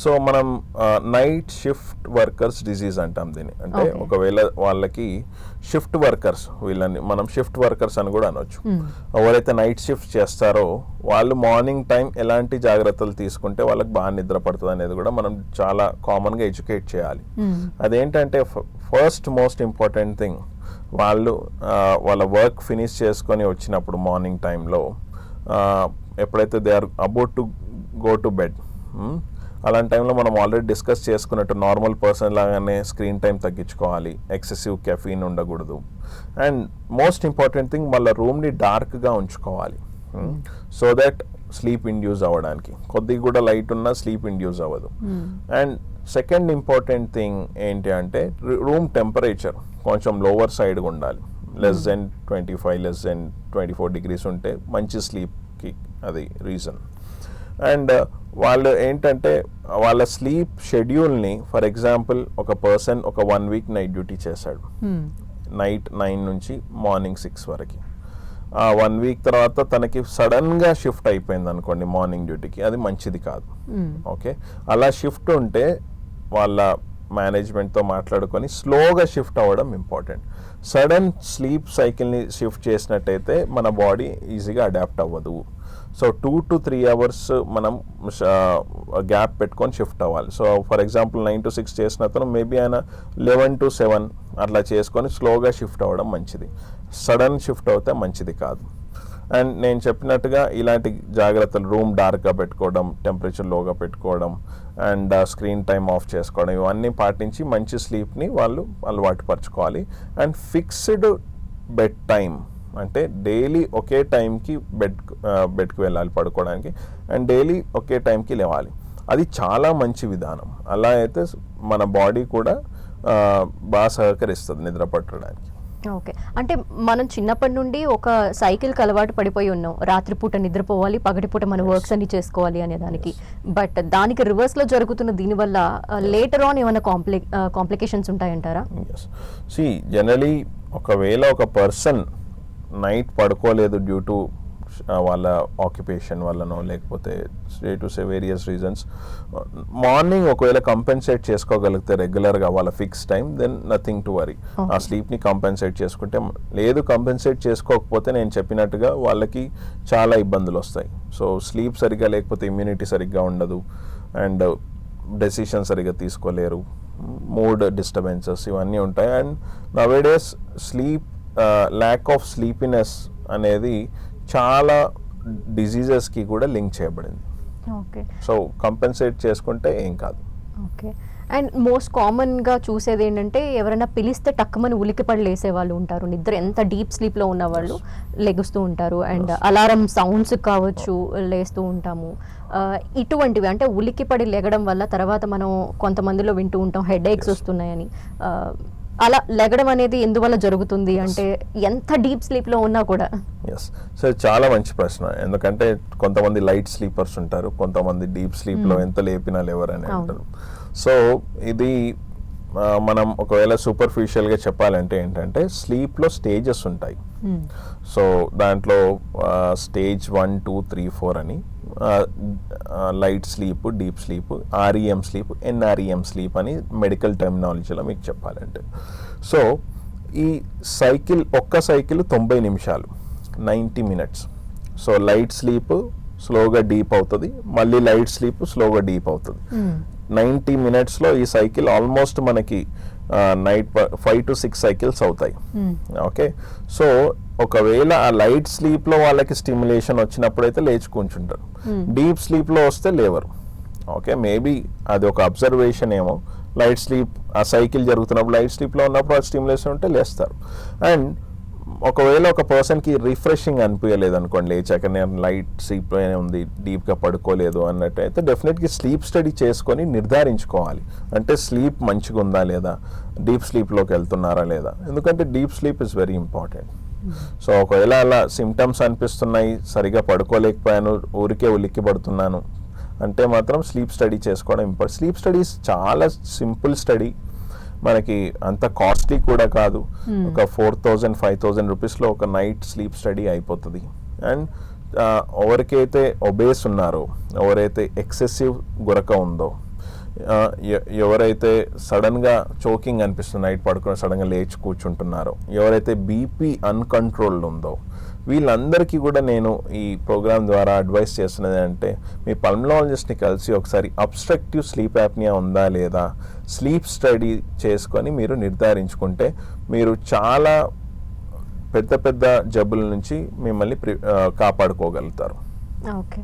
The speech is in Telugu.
సో మనం నైట్ షిఫ్ట్ వర్కర్స్ డిసీజ్ అంటాం దీన్ని. అంటే ఒకవేళ వాళ్ళకి షిఫ్ట్ వర్కర్స్, వీళ్ళని మనం షిఫ్ట్ వర్కర్స్ అని కూడా అనొచ్చు. ఎవరైతే నైట్ షిఫ్ట్ చేస్తారో వాళ్ళు మార్నింగ్ టైం ఎలాంటి జాగ్రత్తలు తీసుకుంటే వాళ్ళకి బాగా నిద్ర పడుతుంది అనేది కూడా మనం చాలా కామన్గా ఎడ్యుకేట్ చేయాలి. అదేంటంటే ఫస్ట్ మోస్ట్ ఇంపార్టెంట్ థింగ్, వాళ్ళు వాళ్ళ వర్క్ ఫినిష్ చేసుకొని వచ్చినప్పుడు మార్నింగ్ టైంలో ఎప్పుడైతే they are about to go to bed, అలాంటి టైంలో మనం ఆల్రెడీ డిస్కస్ చేసుకున్నట్టు నార్మల్ పర్సన్ లాగానే స్క్రీన్ టైం తగ్గించుకోవాలి, ఎక్సెసివ్ కెఫీన్ ఉండకూడదు, అండ్ మోస్ట్ ఇంపార్టెంట్ థింగ్ వాళ్ళ రూమ్ని డార్క్గా ఉంచుకోవాలి సో దట్ స్లీప్ ఇండ్యూస్ అవ్వడానికి. కొద్దిగా కూడా లైట్ ఉన్నా స్లీప్ ఇండ్యూస్ అవ్వదు. అండ్ సెకండ్ ఇంపార్టెంట్ థింగ్ ఏంటి అంటే రూమ్ టెంపరేచర్ కొంచెం లోవర్ సైడ్గా ఉండాలి. Less than 25, less than 24 degrees ఉంటే మంచి స్లీప్కి అది రీజన్. అండ్ వాళ్ళు ఏంటంటే వాళ్ళ స్లీప్ షెడ్యూల్ని, ఫర్ ఎగ్జాంపుల్ ఒక పర్సన్ ఒక 1 week నైట్ డ్యూటీ చేశాడు, నైట్ 9 నుంచి మార్నింగ్ 6 వరకు. ఆ 1 week తర్వాత తనకి సడన్గా షిఫ్ట్ అయిపోయింది అనుకోండి మార్నింగ్ డ్యూటీకి, అది మంచిది కాదు. ఓకే, అలా షిఫ్ట్ ఉంటే వాళ్ళ మేనేజ్మెంట్తో మాట్లాడుకొని స్లోగా షిఫ్ట్ అవ్వడం ఇంపార్టెంట్. సడన్ స్లీప్ సైకిల్ని షిఫ్ట్ చేసినట్టయితే మన బాడీ ఈజీగా అడాప్ట్ అవ్వదు. సో 2 to 3 hours మనం గ్యాప్ పెట్టుకొని షిఫ్ట్ అవ్వాలి. సో ఫర్ ఎగ్జాంపుల్ 9 to 6 చేసిన అతను మేబీ ఆయన 11 to 7 అట్లా చేసుకొని స్లోగా షిఫ్ట్ అవ్వడం మంచిది. సడన్ షిఫ్ట్ అవుతే మంచిది కాదు. అండ్ నేను చెప్పినట్టుగా ఇలాంటి జాగ్రత్తలు, రూమ్ డార్క్గా పెట్టుకోవడం, టెంపరేచర్ లోగా పెట్టుకోవడం, అండ్ స్క్రీన్ టైం ఆఫ్ చేసుకోవడం, ఇవన్నీ పాటించి మంచి స్లీప్ని వాళ్ళు అలవాటు పరచుకోవాలి. అండ్ ఫిక్స్డ్ బెడ్ టైం, అంటే డైలీ ఒకే టైంకి బెడ్కి వెళ్ళాలి పడుకోవడానికి, అండ్ డైలీ ఒకే టైంకి లేవాలి. అది చాలా మంచి విధానం. అలా అయితే మన బాడీ కూడా బాగా సహకరిస్తుంది నిద్ర పట్టడానికి. ఓకే, అంటే మనం చిన్నప్పటి నుండి ఒక సైకిల్కి అలవాటు పడిపోయి ఉన్నాం, రాత్రిపూట నిద్రపోవాలి, పగటిపూట మన వర్క్స్ అన్ని చేసుకోవాలి అనే దానికి. బట్ దానికి రివర్స్లో జరుగుతున్న దీనివల్ల లేటర్ ఆన్ ఏమైనా కాంప్లికేషన్స్ ఉంటాయంటారా? సి జనరలీ ఒకవేళ ఒక పర్సన్ నైట్ పడుకోలేదు డ్యూ టు వాళ్ళ ఆక్యుపేషన్ వల్లనో లేకపోతే to say various reasons, morning ఒకవేళ కంపెన్సేట్ చేసుకోగలిగితే రెగ్యులర్గా వాళ్ళ fix time, then nothing to worry. ఆ స్లీప్ని కంపెన్సేట్ చేసుకుంటే, లేదు కంపెన్సేట్ చేసుకోకపోతే నేను చెప్పినట్టుగా వాళ్ళకి చాలా ఇబ్బందులు వస్తాయి. సో స్లీప్ సరిగ్గా లేకపోతే ఇమ్యూనిటీ సరిగ్గా ఉండదు, అండ్ డెసిషన్ సరిగ్గా తీసుకోలేరు, మూడ్ డిస్టర్బెన్సెస్ ఇవన్నీ ఉంటాయి. And nowadays sleep lack of sleepiness అనేది చాలా డిజీజెస్కి కూడా లింక్ చేయబడింది. ఓకే, సో కంపెన్సేట్ చేసుకుంటే ఏం కాదు. ఓకే, అండ్ మోస్ట్ కామన్గా చూసేది ఏంటంటే ఎవరైనా పిలిస్తే టక్కుమని ఉలికిపడి లేసే వాళ్ళు ఉంటారు, నిద్ర ఎంత డీప్ స్లీప్లో ఉన్న వాళ్ళు లెగుస్తూ ఉంటారు, అండ్ అలారం సౌండ్స్ కావచ్చు లేస్తూ ఉంటాము. ఇటువంటివి అంటే ఉలికిపడి లెగడం వల్ల తర్వాత మనం కొంతమందిలో వింటూ ఉంటాం హెడ్ ఏక్స్ వస్తున్నాయని. అలా లెగడం అనేది ఎందువల్ల జరుగుతుంది అంటే ఎంత డీప్ స్లీప్లో ఉన్నా కూడా? ఎస్, సో చాలా మంచి ప్రశ్న. ఎందుకంటే కొంతమంది లైట్ స్లీపర్స్ ఉంటారు, కొంతమంది డీప్ స్లీప్లో ఎంత లేపినా లేవరని అంటారు. సో ఇది మనం ఒకవేళ సూపర్ఫిషియల్గా చెప్పాలంటే ఏంటంటే స్లీప్లో స్టేజెస్ ఉంటాయి. సో దాంట్లో స్టేజ్ 1, 2, 3, 4 అని light sleep, deep sleep, REM sleep, NREM sleep అని మెడికల్ టెర్మినాలజీలో మీకు చెప్పాలంటే. సో ఈ సైకిల్, ఒక్క సైకిల్ 90 నిమిషాలు, 90 minutes. సో లైట్ స్లీప్ స్లోగా డీప్ అవుతుంది, మళ్ళీ లైట్ స్లీప్ స్లోగా డీప్ అవుతుంది. 90 minutesలో ఈ సైకిల్ ఆల్మోస్ట్ మనకి నైట్ 5 to 6 cycles అవుతాయి. ఓకే, సో ఒకవేళ ఆ లైట్ స్లీప్లో వాళ్ళకి స్టిమ్యులేషన్ వచ్చినప్పుడైతే లేచి కూర్చుంటారు, డీప్ స్లీప్లో వస్తే లేవరు. ఓకే, మేబీ అది ఒక అబ్జర్వేషన్ ఏమో. లైట్ స్లీప్, ఆ సైకిల్ జరుగుతున్నప్పుడు లైట్ స్లీప్లో ఉన్నప్పుడు ఆ స్టిమ్యులేషన్ ఉంటే లేస్తారు. అండ్ ఒకవేళ ఒక పర్సన్కి రిఫ్రెషింగ్ అనిపించలేదు అనుకోండి, లేచాక నేను లైట్ స్లీప్లోనే ఉంది, డీప్గా పడుకోలేదు అన్నట్టు అయితే డెఫినెట్గా స్లీప్ స్టడీ చేసుకొని నిర్ధారించుకోవాలి. అంటే స్లీప్ మంచిగా ఉందా లేదా, డీప్ స్లీప్లోకి వెళ్తున్నారా లేదా. ఎందుకంటే deep sleep is very important. So ఒకవేళ అలా సిమ్టమ్స్ అనిపిస్తున్నాయి, సరిగా పడుకోలేకపోయాను, ఊరికే ఉలిక్కి పడుతున్నాను అంటే మాత్రం స్లీప్ స్టడీ చేసుకోవడం ఇంపార్టెంట్. స్లీప్ స్టడీస్ చాలా సింపుల్ స్టడీ, మనకి అంత కాస్ట్లీ కూడా కాదు. ఒక 4,000-5,000 రూపీస్లో ఒక నైట్ స్లీప్ స్టడీ అయిపోతుంది. అండ్ ఎవరికైతే ఒబేస్ ఉన్నారో, ఎవరైతే ఎక్సెసివ్ గురక ఉందో, ఎవరైతే సడన్గా చోకింగ్ అనిపిస్తుంది, నైట్ పడుకుని సడన్గా లేచి కూర్చుంటున్నారో, ఎవరైతే బీపీ అన్కంట్రోల్డ్ ఉందో, వీళ్ళందరికీ కూడా నేను ఈ ప్రోగ్రామ్ ద్వారా అడ్వైస్ చేస్తున్నది అంటే మీ పల్మనాలజిస్ట్ని కలిసి ఒకసారి అబ్స్ట్రక్టివ్ స్లీప్ యాప్నియా ఉందా లేదా స్లీప్ స్టడీ చేసుకొని మీరు నిర్ధారించుకుంటే మీరు చాలా పెద్ద పెద్ద జబ్బుల నుంచి మిమ్మల్ని కాపాడుకోగలుగుతారు. ఓకే.